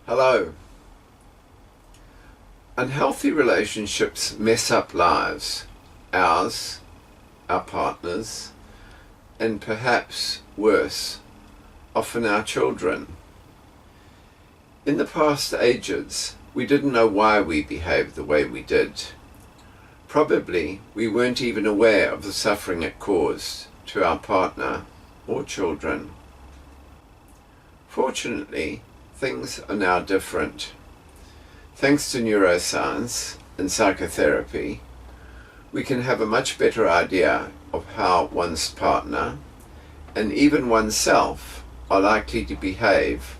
Hello. Unhealthy relationships mess up lives, ours, our partners, and perhaps worse, often our children. In the past ages, we didn't know why we behaved the way we did. Probably we weren't even aware of the suffering it caused to our partner or children. Fortunately, things are now different. Thanks to neuroscience and psychotherapy, we can have a much better idea of how one's partner and even oneself are likely to behave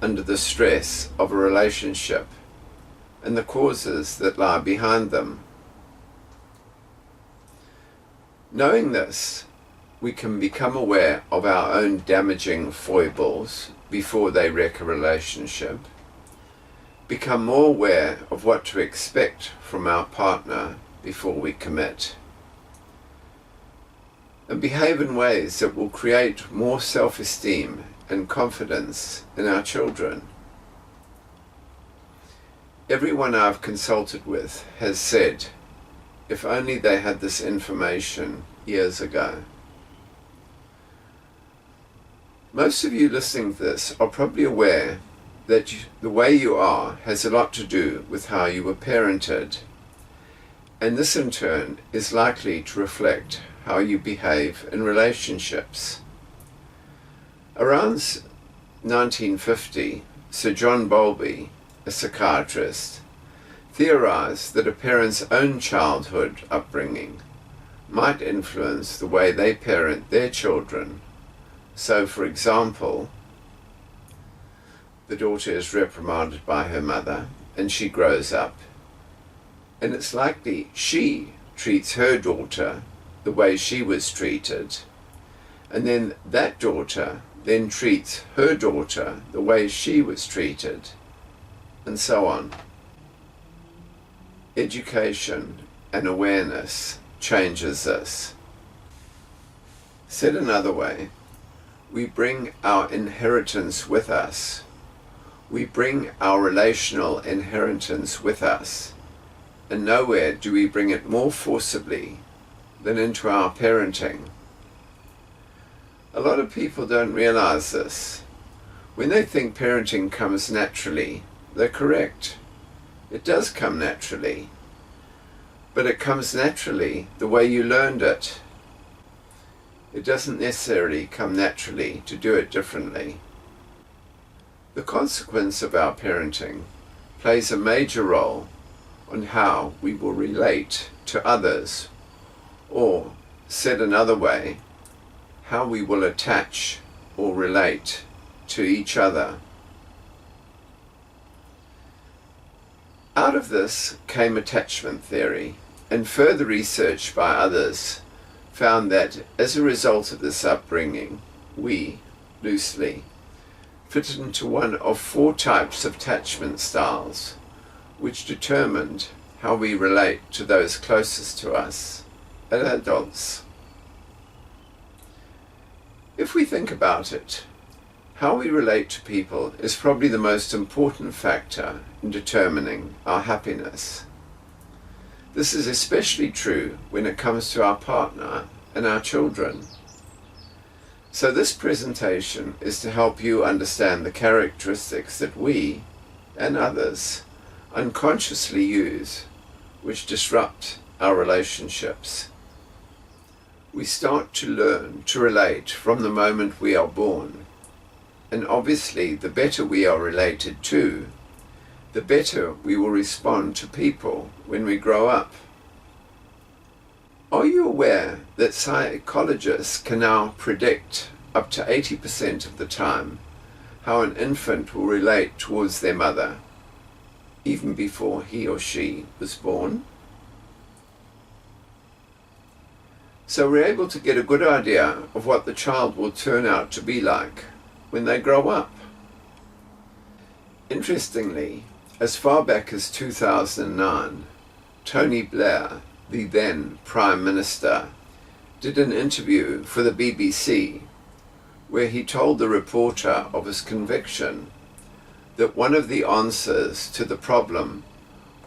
under the stress of a relationship and the causes that lie behind them. Knowing this, we can become aware of our own damaging foibles before they wreck a relationship, become more aware of what to expect from our partner before we commit, and behave in ways that will create more self-esteem and confidence in our children. Everyone I've consulted with has said, if only they had this information years ago. Most of you listening to this are probably aware that the way you are has a lot to do with how you were parented, and this in turn is likely to reflect how you behave in relationships. Around 1950, Sir John Bowlby, a psychiatrist, theorized that a parent's own childhood upbringing might influence the way they parent their children. So, for example, the daughter is reprimanded by her mother and she grows up, and it's likely she treats her daughter the way she was treated, and then that daughter then treats her daughter the way she was treated, and so on. Education and awareness changes this. Said another way, we bring our inheritance with us. We bring our relational inheritance with us, and nowhere do we bring it more forcibly than into our parenting. A lot of people don't realize this. When they think parenting comes naturally, they're correct. It does come naturally, but it comes naturally the way you learned it. It doesn't necessarily come naturally to do it differently. The consequence of our parenting plays a major role on how we will relate to others, or, said another way, how we will attach or relate to each other. Out of this came attachment theory, and further research by others found that as a result of this upbringing, we, loosely, fitted into one of 4 types of attachment styles, which determined how we relate to those closest to us as adults. If we think about it, how we relate to people is probably the most important factor in determining our happiness. This is especially true when it comes to our partner and our children. So this presentation is to help you understand the characteristics that we and others unconsciously use, which disrupt our relationships. We start to learn to relate from the moment we are born, and obviously the better we are related to, the better we will respond to people when we grow up. Are you aware that psychologists can now predict up to 80% of the time how an infant will relate towards their mother, even before he or she was born? So we're able to get a good idea of what the child will turn out to be like when they grow up. Interestingly, as far back as 2009, Tony Blair, the then Prime Minister, did an interview for the BBC where he told the reporter of his conviction that one of the answers to the problem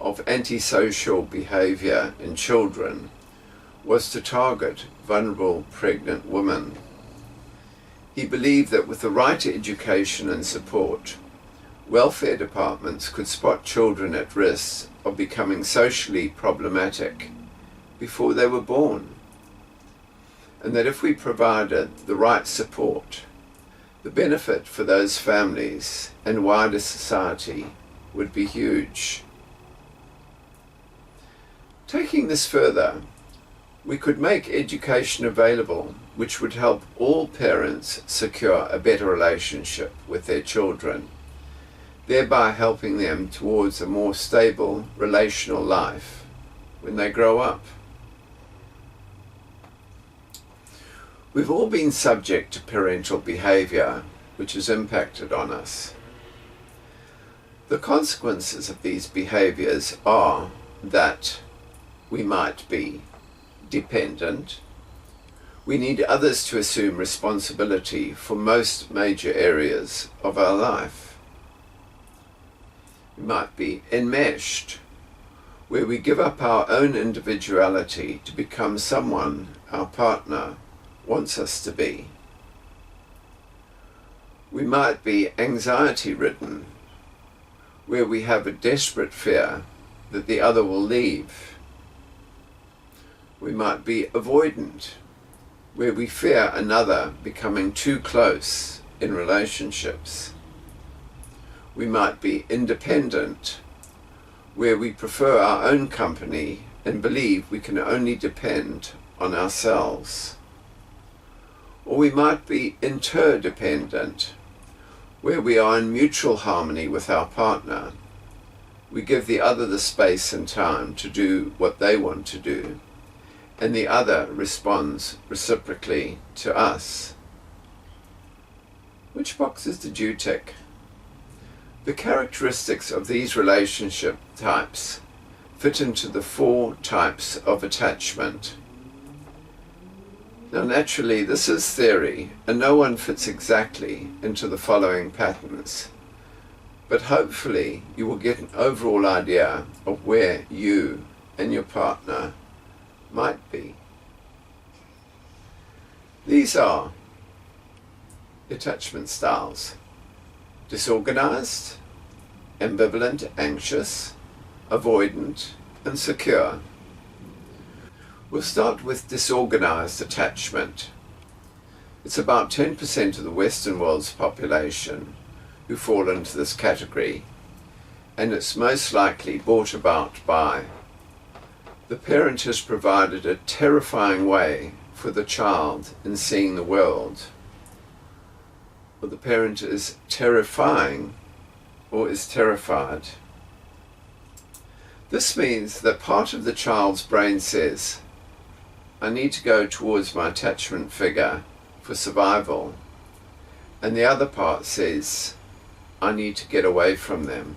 of antisocial behavior in children was to target vulnerable pregnant women. He believed that with the right education and support, welfare departments could spot children at risk of becoming socially problematic before they were born, and that if we provided the right support, the benefit for those families and wider society would be huge. Taking this further, we could make education available which would help all parents secure a better relationship with their children, thereby helping them towards a more stable relational life when they grow up. We've all been subject to parental behavior which has impacted on us. The consequences of these behaviors are that we might be dependent. We need others to assume responsibility for most major areas of our life. We might be enmeshed, where we give up our own individuality to become someone our partner wants us to be. We might be anxiety-ridden, where we have a desperate fear that the other will leave. We might be avoidant, where we fear another becoming too close in relationships. We might be independent, where we prefer our own company and believe we can only depend on ourselves. Or we might be interdependent, where we are in mutual harmony with our partner. We give the other the space and time to do what they want to do, and the other responds reciprocally to us. Which boxes did you tick? The characteristics of these relationship types fit into the 4 types of attachment. Now naturally this is theory and no one fits exactly into the following patterns, but hopefully you will get an overall idea of where you and your partner might be. These are attachment styles: disorganized, ambivalent, anxious, avoidant, and secure. We'll start with disorganized attachment. It's about 10% of the Western world's population who fall into this category, and it's most likely brought about by the parent has provided a terrifying way for the child in seeing the world, or the parent is terrifying or is terrified. This means that part of the child's brain says, I need to go towards my attachment figure for survival, and the other part says, I need to get away from them.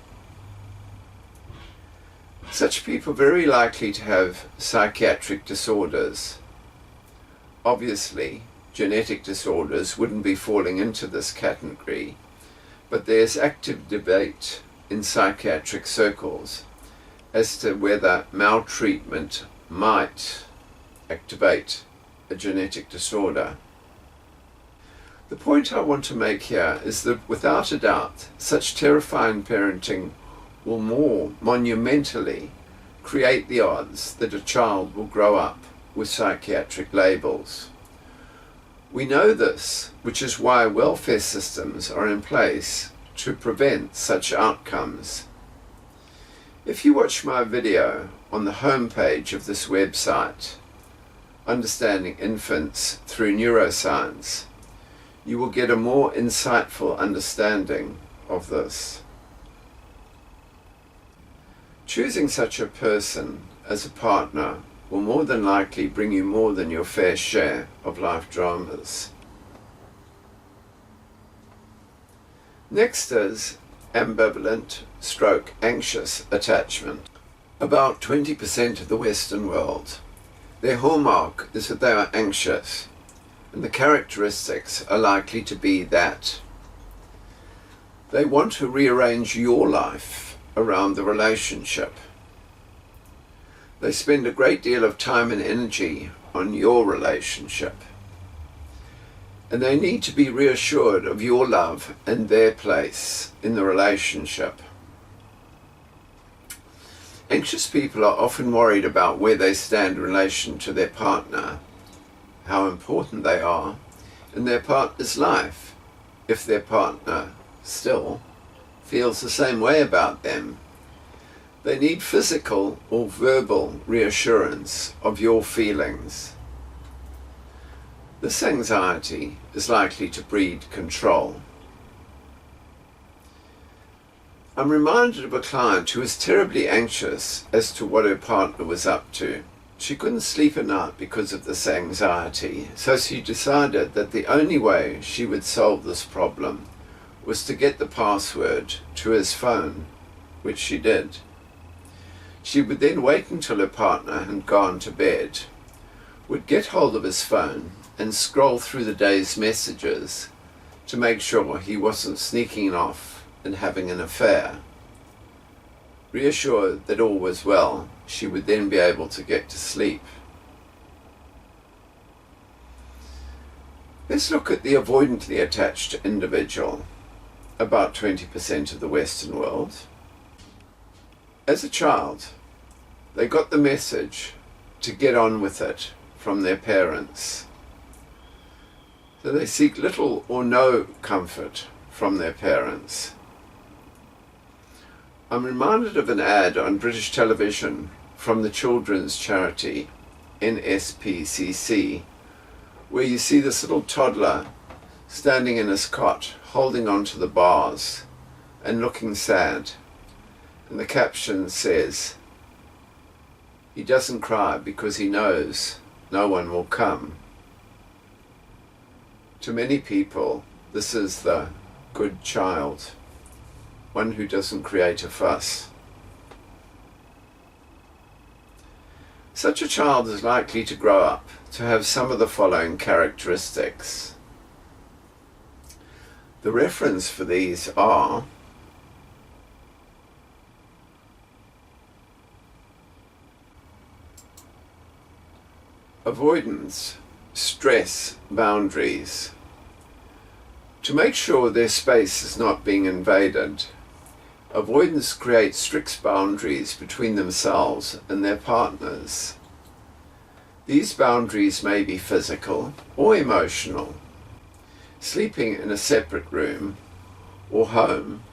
Such people are very likely to have psychiatric disorders. Obviously, genetic disorders wouldn't be falling into this category, but there's active debate in psychiatric circles as to whether maltreatment might activate a genetic disorder. The point I want to make here is that without a doubt, such terrifying parenting will more monumentally create the odds that a child will grow up with psychiatric labels. We know this, which is why welfare systems are in place to prevent such outcomes. If you watch my video on the homepage of this website, Understanding Infants Through Neuroscience, you will get a more insightful understanding of this. Choosing such a person as a partner will more than likely bring you more than your fair share of life dramas. Next is ambivalent / anxious attachment. About 20% of the Western world, their hallmark is that they are anxious, and the characteristics are likely to be that They want to rearrange your life around the relationship. They spend a great deal of time and energy on your relationship. And they need to be reassured of your love and their place in the relationship. Anxious people are often worried about where they stand in relation to their partner, how important they are in their partner's life, if their partner still feels the same way about them. They need physical or verbal reassurance of your feelings. This anxiety is likely to breed control. I'm reminded of a client who was terribly anxious as to what her partner was up to. She couldn't sleep at night because of this anxiety, so she decided that the only way she would solve this problem was to get the password to his phone, which she did. She would then wait until her partner had gone to bed, would get hold of his phone and scroll through the day's messages to make sure he wasn't sneaking off and having an affair. Reassured that all was well, she would then be able to get to sleep. Let's look at the avoidantly attached individual, about 20% of the Western world. As a child, they got the message to get on with it from their parents. So they seek little or no comfort from their parents. I'm reminded of an ad on British television from the children's charity NSPCC, where you see this little toddler standing in his cot, holding onto the bars and looking sad. And the caption says, "He doesn't cry because he knows no one will come." To many people, this is the good child, one who doesn't create a fuss. Such a child is likely to grow up to have some of the following characteristics. The reference for these are avoidance, stress, boundaries. To make sure their space is not being invaded, avoidance creates strict boundaries between themselves and their partners. These boundaries may be physical or emotional, sleeping in a separate room or home,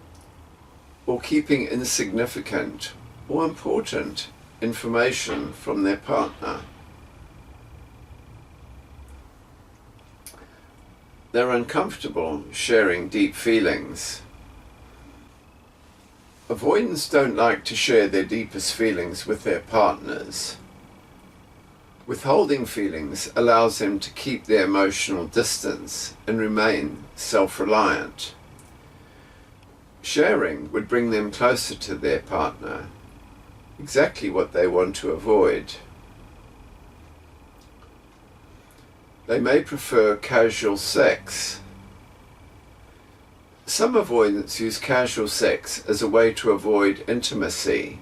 or keeping insignificant or important information from their partner. They're uncomfortable sharing deep feelings. Avoidants don't like to share their deepest feelings with their partners. Withholding feelings allows them to keep their emotional distance and remain self-reliant. Sharing would bring them closer to their partner, exactly what they want to avoid. They may prefer casual sex. Some avoidants use casual sex as a way to avoid intimacy.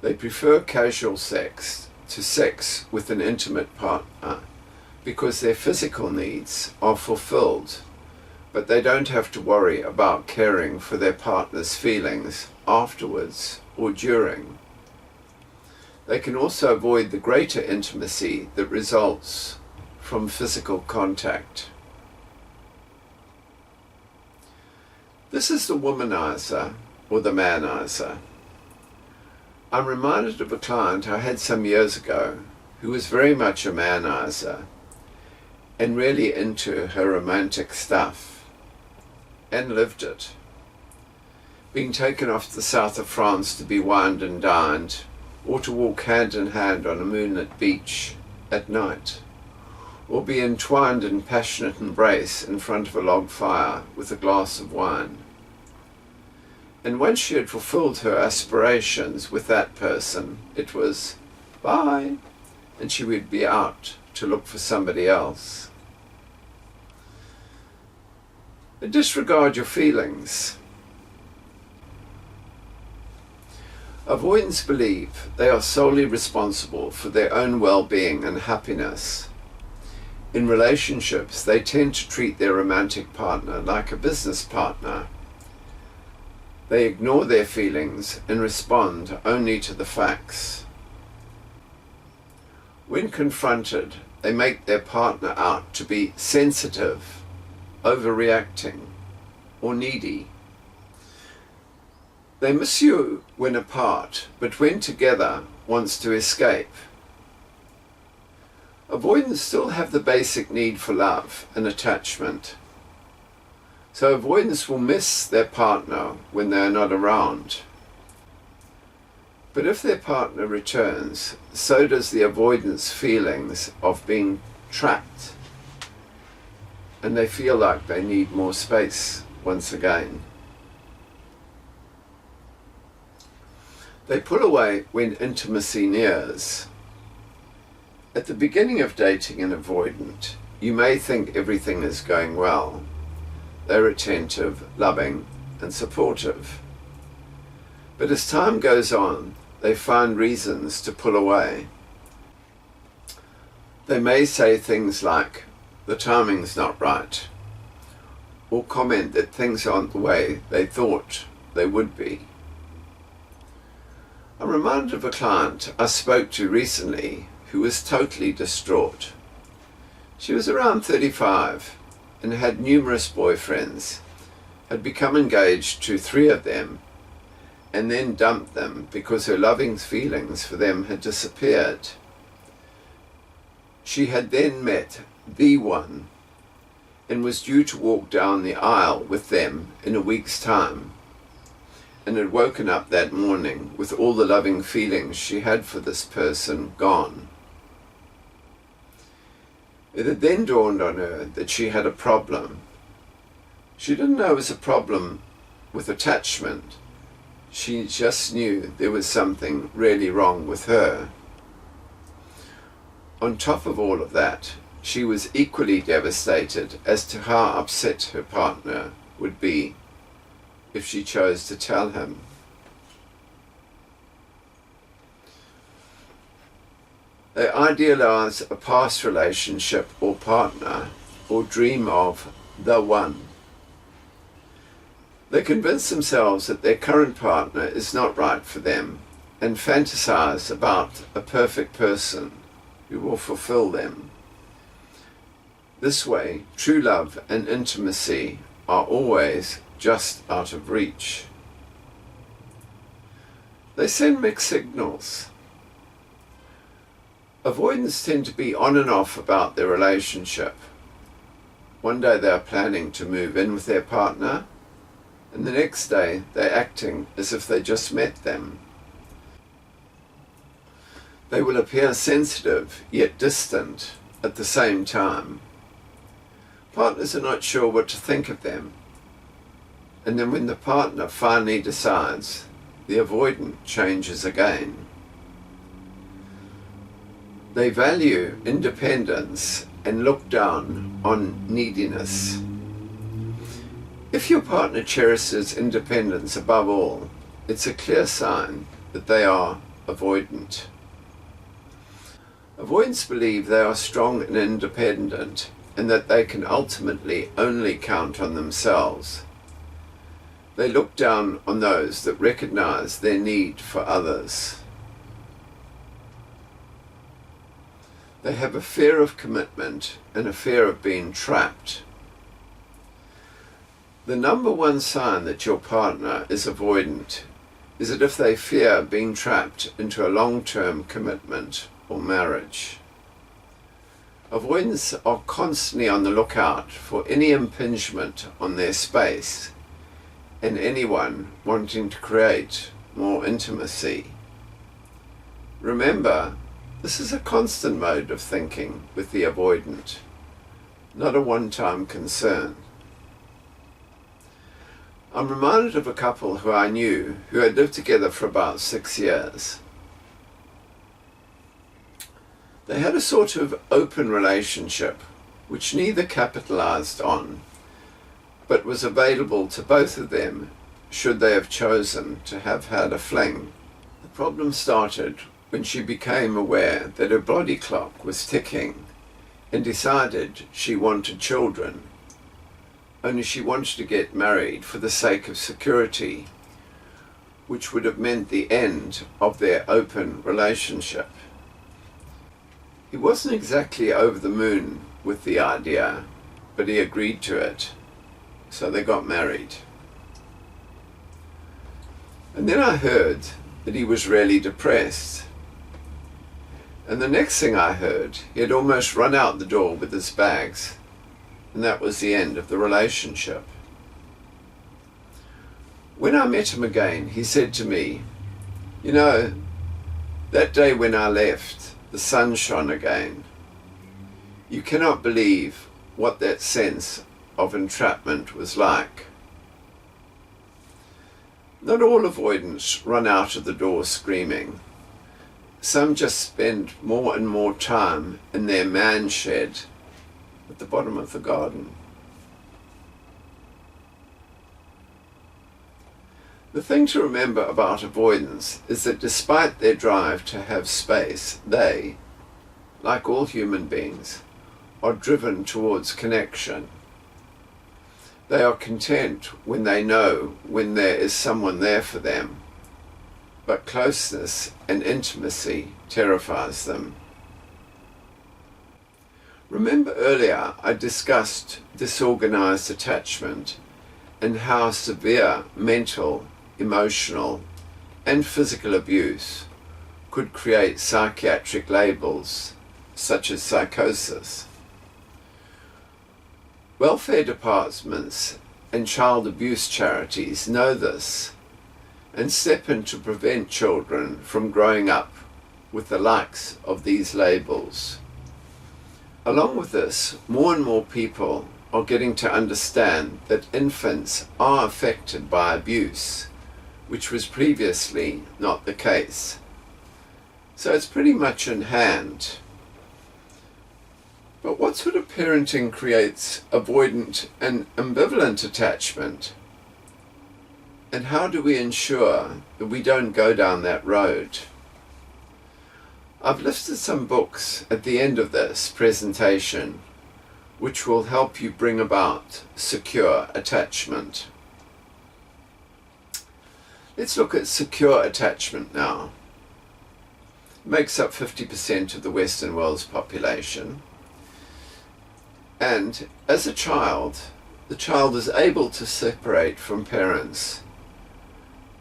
They prefer casual sex to sex with an intimate partner because their physical needs are fulfilled, but they don't have to worry about caring for their partner's feelings afterwards or during. They can also avoid the greater intimacy that results from physical contact. This is the womanizer or the manizer. I'm reminded of a client I had some years ago who was very much a manizer and really into her romantic stuff and lived it. Being taken off to the south of France to be wined and dined, or to walk hand in hand on a moonlit beach at night, or be entwined in passionate embrace in front of a log fire with a glass of wine. And once she had fulfilled her aspirations with that person, it was bye, and she would be out to look for somebody else. Disregard your feelings. Avoidants believe they are solely responsible for their own well-being and happiness. In relationships, they tend to treat their romantic partner like a business partner. They ignore their feelings and respond only to the facts. When confronted, they make their partner out to be sensitive, overreacting, or needy. They miss you when apart, but when together, wants to escape. Avoidants still have the basic need for love and attachment. So avoidants will miss their partner when they are not around. But if their partner returns, so does the avoidant's feelings of being trapped, and they feel like they need more space once again. They pull away when intimacy nears. At the beginning of dating an avoidant, you may think everything is going well. They're attentive, loving, and supportive. But as time goes on, they find reasons to pull away. They may say things like, "The timing's not right," or comment that things aren't the way they thought they would be. I'm reminded of a client I spoke to recently who was totally distraught. She was around 35 and had numerous boyfriends, had become engaged to 3 of them, and then dumped them because her loving feelings for them had disappeared. She had then met the one and was due to walk down the aisle with them in a week's time, and had woken up that morning with all the loving feelings she had for this person gone. It had then dawned on her that she had a problem. She didn't know it was a problem with attachment. She just knew there was something really wrong with her. On top of all of that, she was equally devastated as to how upset her partner would be if she chose to tell him. They idealize a past relationship or partner, or dream of the one. They convince themselves that their current partner is not right for them, and fantasize about a perfect person who will fulfill them. This way, true love and intimacy are always just out of reach. They send mixed signals. Avoidants tend to be on and off about their relationship. One day they are planning to move in with their partner, and the next day they're acting as if they just met them. They will appear sensitive yet distant at the same time. Partners are not sure what to think of them. And then when the partner finally decides, the avoidant changes again. They value independence and look down on neediness. If your partner cherishes independence above all, it's a clear sign that they are avoidant. Avoidants believe they are strong and independent, and that they can ultimately only count on themselves. They look down on those that recognize their need for others. They have a fear of commitment and a fear of being trapped. The number one sign that your partner is avoidant is that if they fear being trapped into a long-term commitment or marriage. Avoidants are constantly on the lookout for any impingement on their space and anyone wanting to create more intimacy. Remember, this is a constant mode of thinking with the avoidant, not a one-time concern. I'm reminded of a couple who I knew who had lived together for about 6 years. They had a sort of open relationship, which neither capitalized on, but was available to both of them should they have chosen to have had a fling. The problem started when she became aware that her body clock was ticking and decided she wanted children, only she wanted to get married for the sake of security, which would have meant the end of their open relationship. He wasn't exactly over the moon with the idea, but he agreed to it, so they got married. And then I heard that he was really depressed. And the next thing I heard, he had almost run out the door with his bags, and that was the end of the relationship. When I met him again, he said to me, "You know, that day when I left, the sun shone again. You cannot believe what that sense of entrapment was like." Not all avoidants run out of the door screaming. Some just spend more and more time in their man shed at the bottom of the garden. The thing to remember about avoidance is that despite their drive to have space, they, like all human beings, are driven towards connection. They are content when they know when there is someone there for them, but closeness and intimacy terrifies them. Remember earlier I discussed disorganized attachment and how severe mental, emotional, and physical abuse could create psychiatric labels such as psychosis. Welfare departments and child abuse charities know this and step in to prevent children from growing up with the likes of these labels. Along with this, more and more people are getting to understand that infants are affected by abuse, which was previously not the case. So it's pretty much in hand. But what sort of parenting creates avoidant and ambivalent attachment? And how do we ensure that we don't go down that road? I've listed some books at the end of this presentation which will help you bring about secure attachment. Let's look at secure attachment now. It makes up 50% of the Western world's population. And as a child, the child is able to separate from parents.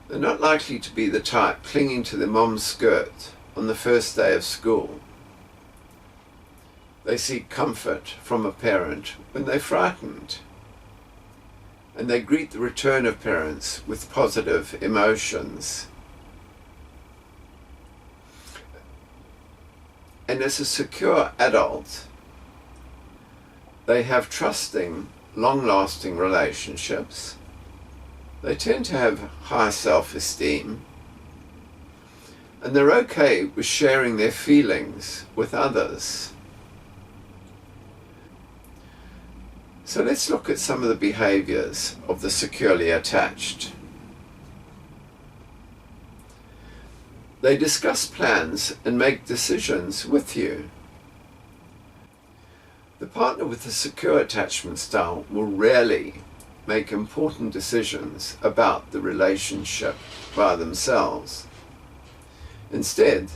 They're not likely to be the type clinging to their mom's skirt on the first day of school. They seek comfort from a parent when they're frightened. And they greet the return of parents with positive emotions. And as a secure adult, they have trusting, long-lasting relationships. They tend to have high self-esteem. And they're okay with sharing their feelings with others. So let's look at some of the behaviors of the securely attached. They discuss plans and make decisions with you. The partner with the secure attachment style will rarely make important decisions about the relationship by themselves. Instead,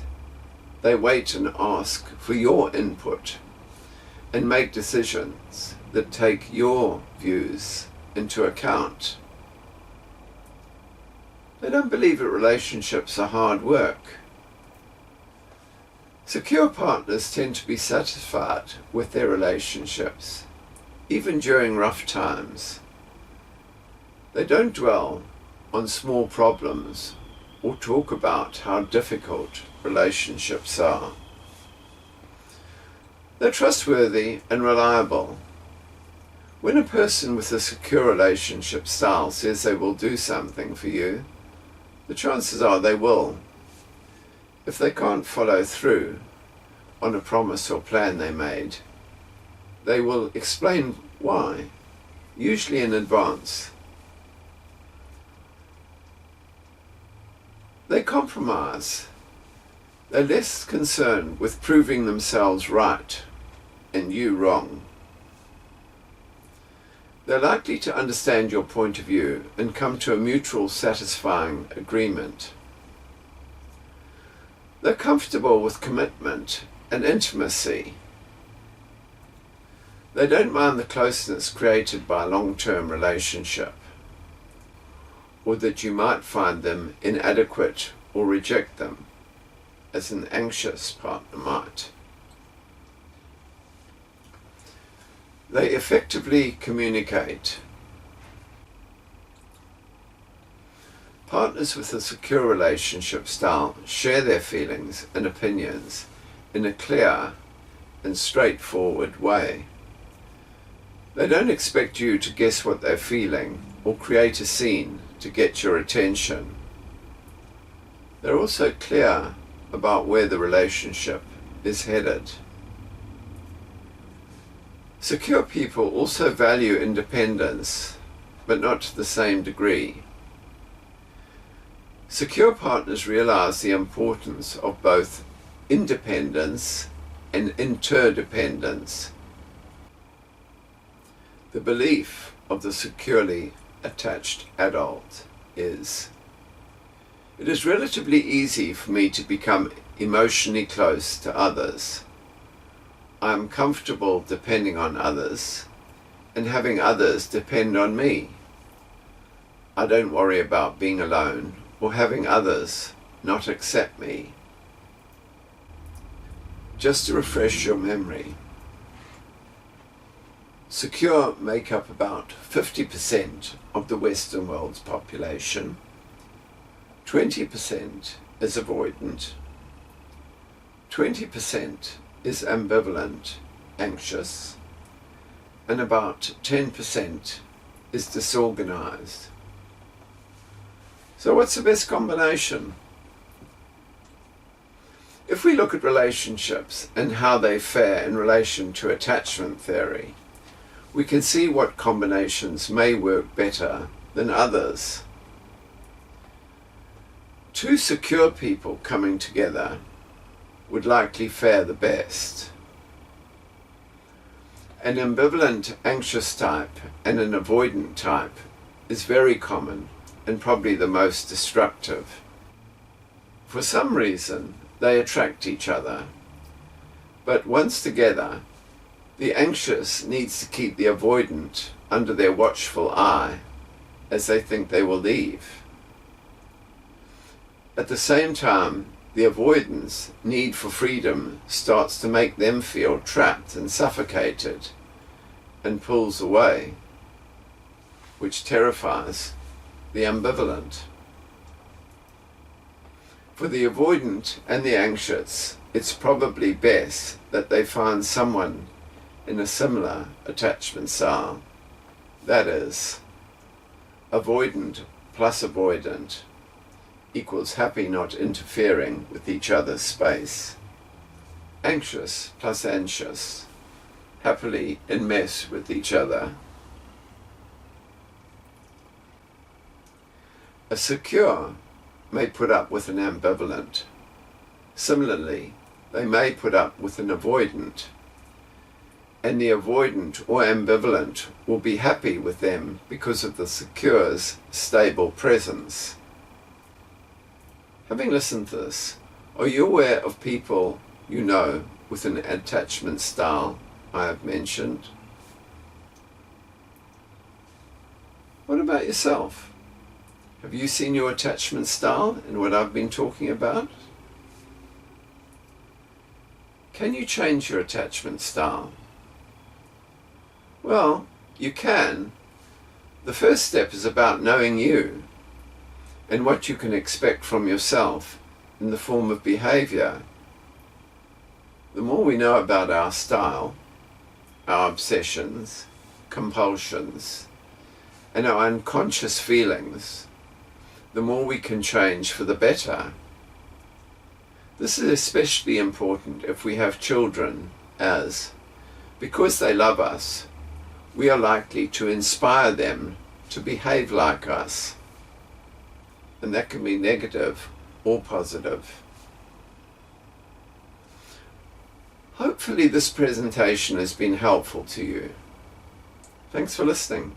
they wait and ask for your input and make decisions that take your views into account. They don't believe that relationships are hard work. Secure partners tend to be satisfied with their relationships, even during rough times. They don't dwell on small problems or talk about how difficult relationships are. They're trustworthy and reliable. When a person with a secure relationship style says they will do something for you, the chances are they will. If they can't follow through on a promise or plan they made, they will explain why. usually in advance. They compromise. They're less concerned with proving themselves right and you wrong. They're likely to understand your point of view and come to a mutual satisfying agreement. They're comfortable with commitment and intimacy. They don't mind the closeness created by a long-term relationship, or that you might find them inadequate or reject them, as an anxious partner might. They effectively communicate. Partners with a secure relationship style share their feelings and opinions in a clear and straightforward way. They don't expect you to guess what they're feeling or create a scene to get your attention. They're also clear about where the relationship is headed. Secure people also value independence, but not to the same degree. Secure partners realize the importance of both independence and interdependence. The belief of the securely attached adult is, it is relatively easy for me to become emotionally close to others. I am comfortable depending on others and having others depend on me. I don't worry about being alone or having others not accept me. Just to refresh your memory, secure make up about 50% of the Western world's population, 20% is avoidant, 20% is ambivalent, anxious, and about 10% is disorganized. So what's the best combination? If we look at relationships and how they fare in relation to attachment theory, we can see what combinations may work better than others. Two secure people coming together would likely fare the best. An ambivalent anxious type and an avoidant type is very common and probably the most destructive. For some reason, they attract each other, but once together, the anxious needs to keep the avoidant under their watchful eye as they think they will leave. At the same time, the avoidance need for freedom starts to make them feel trapped and suffocated and pulls away, which terrifies the ambivalent. For the avoidant and the anxious, it's probably best that they find someone in a similar attachment style. That is, avoidant plus avoidant equals happy not interfering with each other's space. Anxious plus anxious, happily in mess with each other. A secure may put up with an ambivalent. Similarly, they may put up with an avoidant, and the avoidant or ambivalent will be happy with them because of the secure's stable presence. Having listened to this, are you aware of people you know with an attachment style I have mentioned? What about yourself? Have you seen your attachment style in what I've been talking about? Can you change your attachment style? Well, you can. The first step is about knowing you and what you can expect from yourself in the form of behavior. The more we know about our style, our obsessions, compulsions, and our unconscious feelings, the more we can change for the better. This is especially important if we have children, as, because they love us, we are likely to inspire them to behave like us. And that can be negative or positive. Hopefully this presentation has been helpful to you. Thanks for listening.